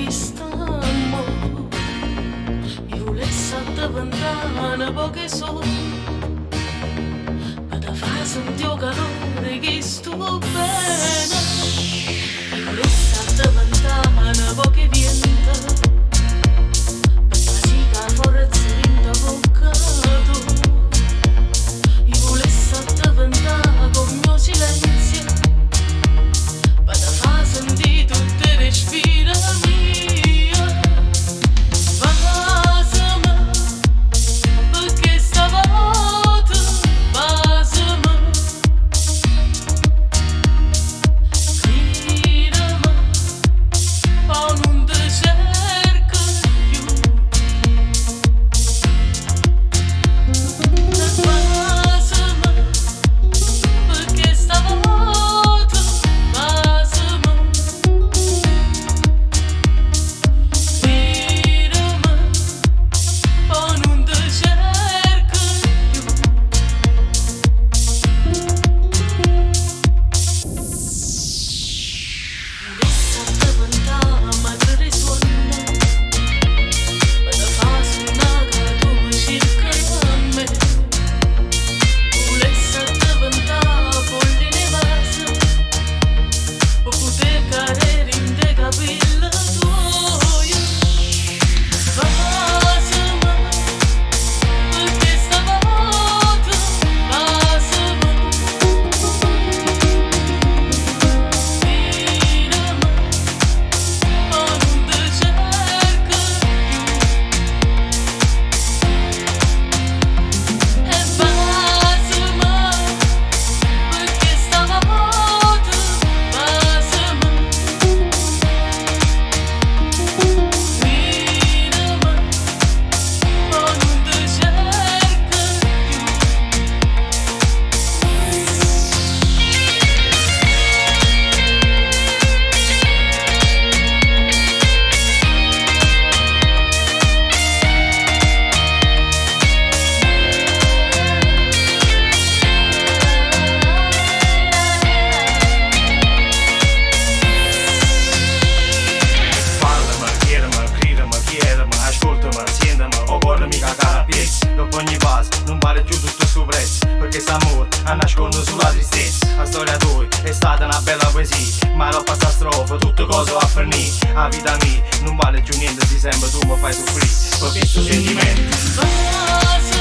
ristammo. Io volessi diventare poche sole, ma da fare sentire calore che sto bene. Io volessi diventare poche vento, per sì che forza vinta boccato. Io volessi diventare con il mio silenzio, per far sentire tutte le respira mia. Basami, perché stavolta basami. Gridami, poi non ti cerco più. Basami, perché stavolta basami. Gridami, poi non ti cerco più. Volessi diventare madre di suono, per far suonare che tu mi cerchi a me. Volessi diventare polli nei vasi, per poter cadere in te capelli tuoi. Basami, perché stavolta basami. Gridami, poi non ti cerco più. E basami, perché stavolta basami. Gridami, poi non ti cerco più. Parlami, chiedimi, gridami, chiedimi, ascoltami, sentimi, o guardami cagare a piedi. Dopo ogni passo non vale più tutto il suo prezzo, perché s'amore a nasconde sulla tristezza. La storia tua è stata una bella poesia, ma l'ho fatta strofa, tutte cose a finire. La vita mia non vale più niente se sempre tu mi fai soffrire, per questo sentimento. Basami.